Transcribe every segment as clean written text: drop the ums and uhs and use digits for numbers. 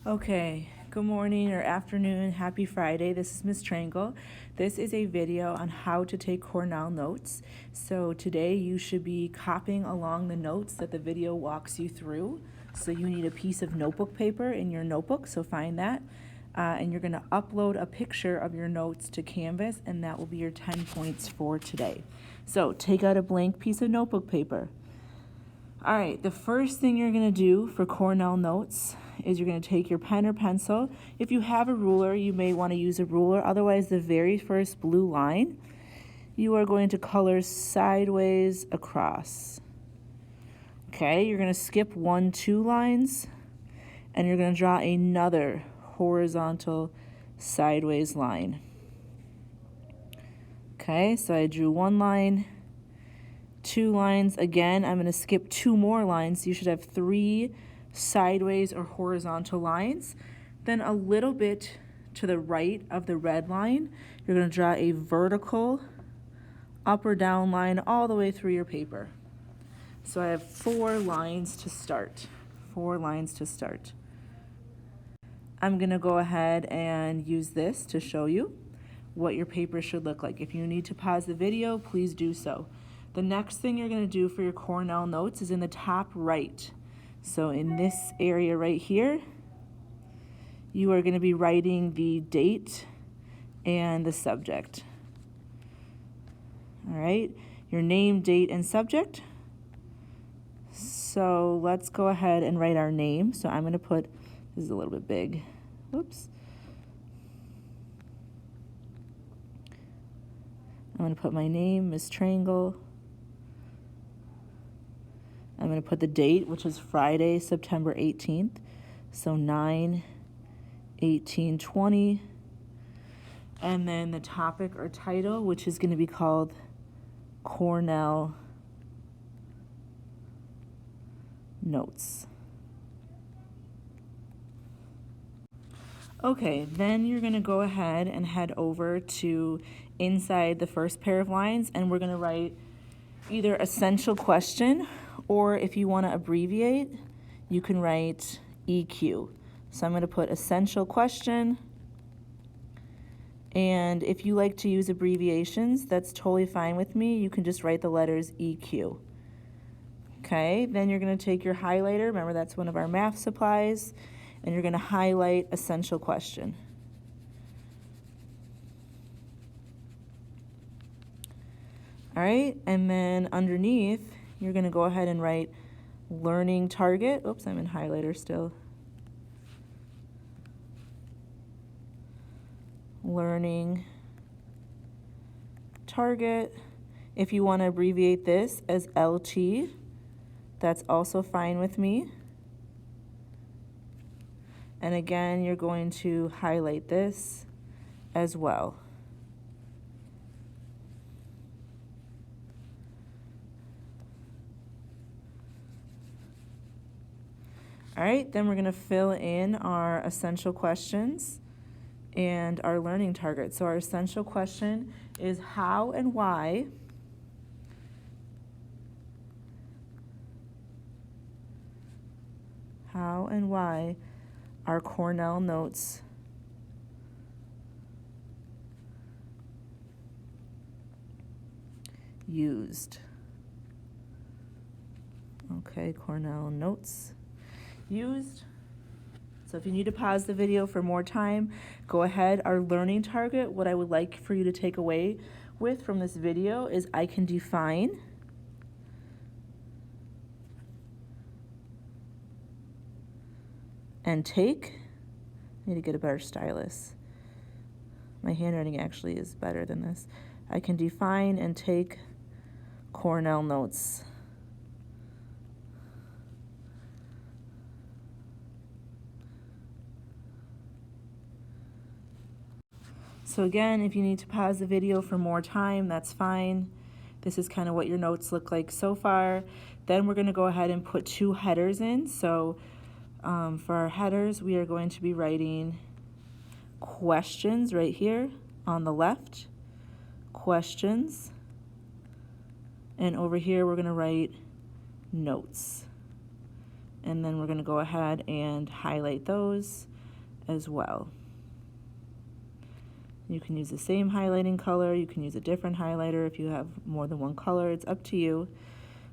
Okay, good morning or afternoon, happy Friday. This is Miss Trangle. This is a video on how to take Cornell notes. So today you should be copying along the notes that the video walks you through. So you need a piece of notebook paper in your notebook, so find that. And you're gonna upload a picture of your notes to Canvas, and that will be your 10 points for today. So take out a blank piece of notebook paper. All right, the first thing you're going to do for Cornell notes is you're going to take your pen or pencil. If you have a ruler, you may want to use a ruler. Otherwise, the very first blue line, you are going to color sideways across. Okay, you're going to skip 1, 2 lines, and you're going to draw another horizontal sideways line. Okay, so I drew 1 line. 2 lines. Again, I'm going to skip 2 more lines. You should have 3 sideways or horizontal lines. Then a little bit to the right of the red line, you're going to draw a vertical up or down line all the way through your paper. So I have 4 lines to start. 4 lines to start. I'm going to go ahead and use this to show you what your paper should look like. If you need to pause the video, please do so. The next thing you're going to do for your Cornell notes is in the top right. So in this area right here, you are going to be writing the date and the subject. All right, your name, date, and subject. So let's go ahead and write our name. So I'm going to put, this is a little bit big. Whoops. I'm going to put my name, Miss Trangle. I'm going to put the date, which is Friday, September 18th. So 9/18/20. And then the topic or title, which is going to be called Cornell Notes. Okay, then you're going to go ahead and head over to inside the first pair of lines, and we're going to write either essential question, or if you want to abbreviate, you can write EQ. So I'm going to put essential question, and if you like to use abbreviations, that's totally fine with me. You can just write the letters EQ. Okay, then you're going to take your highlighter, remember that's one of our math supplies, and you're going to highlight essential question. All right, and then underneath, you're going to go ahead and write learning target. Oops, I'm in highlighter still. Learning target. If you want to abbreviate this as LT, that's also fine with me. And again, you're going to highlight this as well. All right, then we're going to fill in our essential questions and our learning target. So our essential question is how and why are Cornell notes used? Okay, Cornell notes used. So if you need to pause the video for more time, go ahead. Our learning target, what I would like for you to take away with from this video is I can define and take. I need to get a better stylus. My handwriting actually is better than this. I can define and take Cornell notes. So again, if you need to pause the video for more time, that's fine. This is kind of what your notes look like so far. Then we're going to go ahead and put 2 headers in. So for our headers, we are going to be writing questions right here on the left, questions, and over here we're going to write notes. And then we're going to go ahead and highlight those as well. You can use the same highlighting color, you can use a different highlighter if you have more than one color, it's up to you.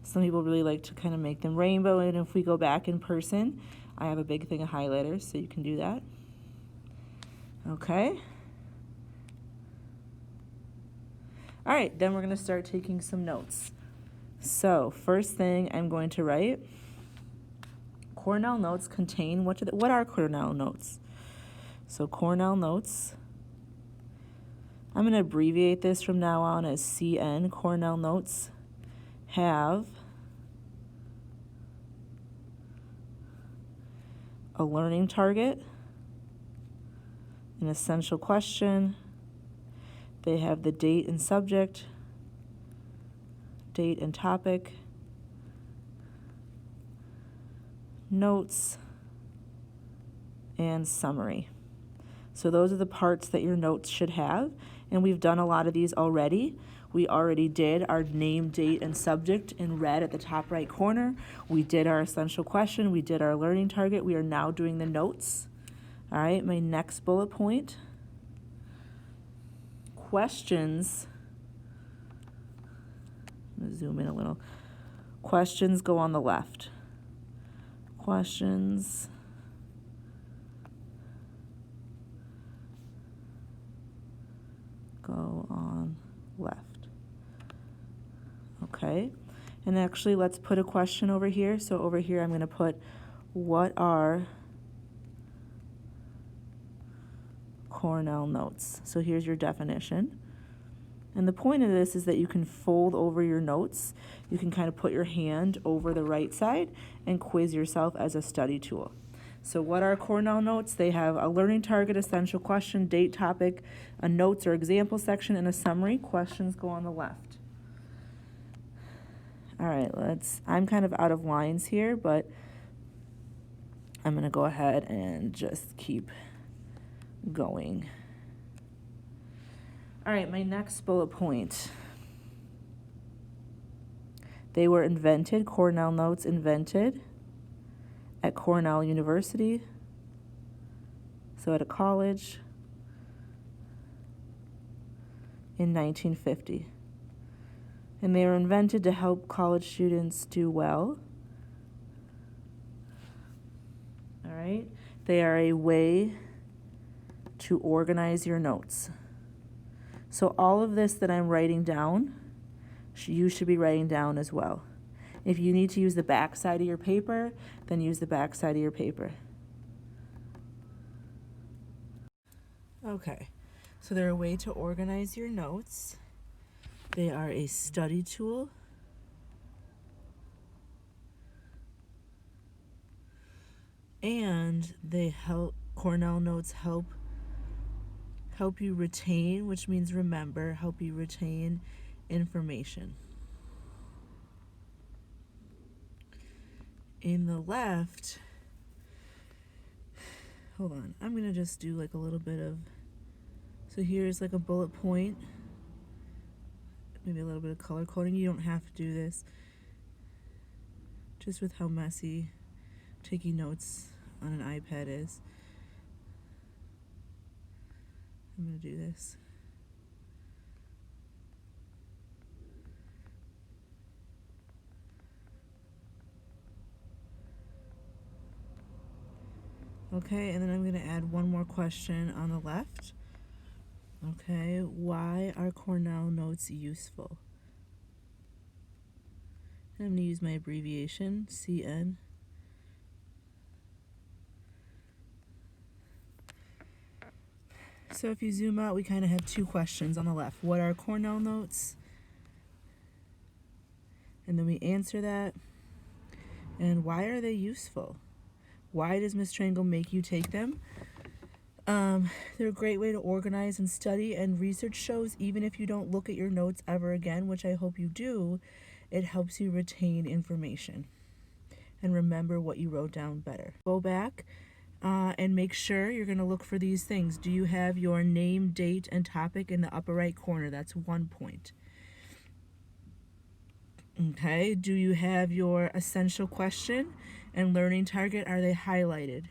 Some people really like to kind of make them rainbow, and if we go back in person, I have a big thing of highlighters, so you can do that. Okay. All right, then we're going to start taking some notes. So first thing I'm going to write, Cornell notes contain, what are Cornell notes? So Cornell notes, I'm going to abbreviate this from now on as CN. Cornell notes have a learning target, an essential question, they have the date and subject, date and topic, notes, and summary. So those are the parts that your notes should have, and we've done a lot of these already. We already did our name, date, and subject in red at the top right corner. We did our essential question. We did our learning target. We are now doing the notes. All right, my next bullet point, questions. I'm going to zoom in a little. Questions go on the left. Questions go on left. Okay, and actually let's put a question over here. So over here I'm going to put, what are Cornell notes? So here's your definition. And the point of this is that you can fold over your notes. You can kind of put your hand over the right side and quiz yourself as a study tool. So what are Cornell notes? They have a learning target, essential question, date, topic, a notes or example section, and a summary. Questions go on the left. All right, I'm kind of out of lines here, but I'm going to go ahead and just keep going. All right, my next bullet point. They were invented, Cornell notes invented at Cornell University, so at a college, in 1950. And they were invented to help college students do well. All right, they are a way to organize your notes. So all of this that I'm writing down, you should be writing down as well. If you need to use the back side of your paper, then use the back side of your paper. Okay, so they're a way to organize your notes. They are a study tool. And Cornell notes help you retain, which means remember, help you retain information. In the left, hold on, I'm going to just do like a little bit of, so here's like a bullet point, maybe a little bit of color coding. You don't have to do this, just with how messy taking notes on an iPad is. I'm going to do this. Okay, and then I'm going to add one more question on the left. Okay, why are Cornell notes useful? And I'm going to use my abbreviation, CN. So if you zoom out, we kind of have two questions on the left. What are Cornell notes? And then we answer that. And why are they useful? Why does Ms. Triangle make you take them? They're a great way to organize and study, and research shows even if you don't look at your notes ever again, which I hope you do, it helps you retain information and remember what you wrote down better. Go back and make sure you're going to look for these things. Do you have your name, date, and topic in the upper right corner? That's 1 point. Okay, do you have your essential question And learning target, are they highlighted?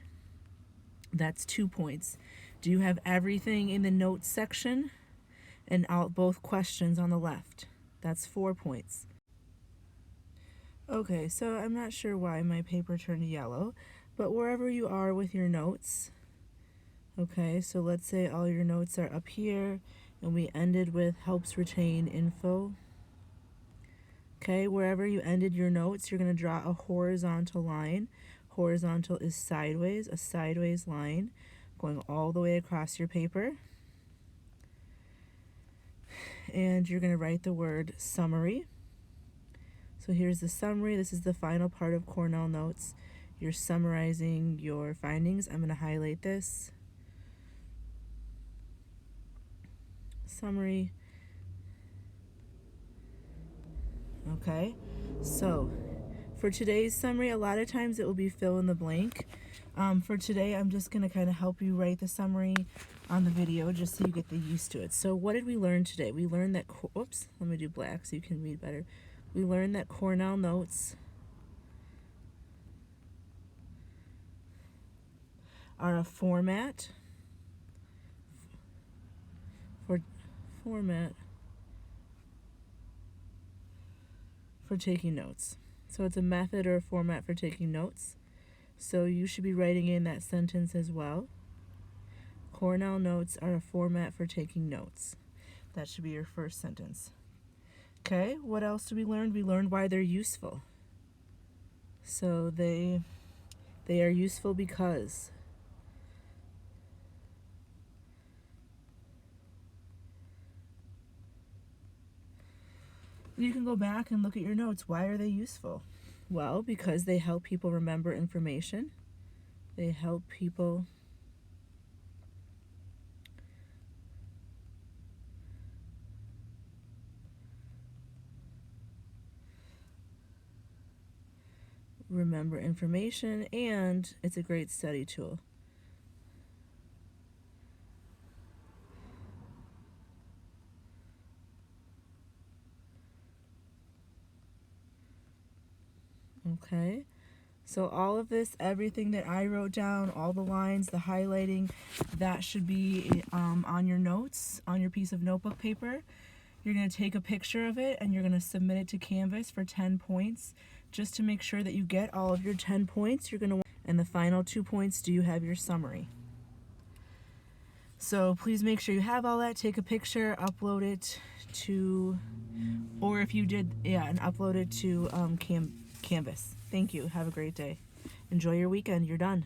That's 2 points. Do you have everything in the notes section? And both questions on the left. That's 4 points. Okay, so I'm not sure why my paper turned yellow, but wherever you are with your notes, okay, so let's say all your notes are up here, and we ended with helps retain info. Okay, wherever you ended your notes, you're going to draw a horizontal line. Horizontal is sideways, a sideways line going all the way across your paper. And you're going to write the word summary. So here's the summary. This is the final part of Cornell notes. You're summarizing your findings. I'm going to highlight this. Summary. Okay, so for today's summary, a lot of times it will be fill in the blank. For today, I'm just going to kind of help you write the summary on the video just so you get used to it. So what did we learn today? We learned that, oops, let me do black so you can read better. We learned that Cornell notes are a format for taking notes. So it's a method or a format for taking notes. So you should be writing in that sentence as well. Cornell notes are a format for taking notes. That should be your first sentence. Okay, what else did we learn? We learned why they're useful. So they are useful because you can go back and look at your notes. Why are they useful? Well, because they help people remember information. They help people remember information, and it's a great study tool. Okay, so all of this, everything that I wrote down, all the lines, the highlighting, that should be on your notes, on your piece of notebook paper. You're going to take a picture of it and you're going to submit it to Canvas for 10 points. Just to make sure that you get all of your 10 points, you're going to, and the final 2 points, do you have your summary? So please make sure you have all that. Take a picture, upload it to, or if you did, and upload it to Canvas. Thank you. Have a great day. Enjoy your weekend. You're done.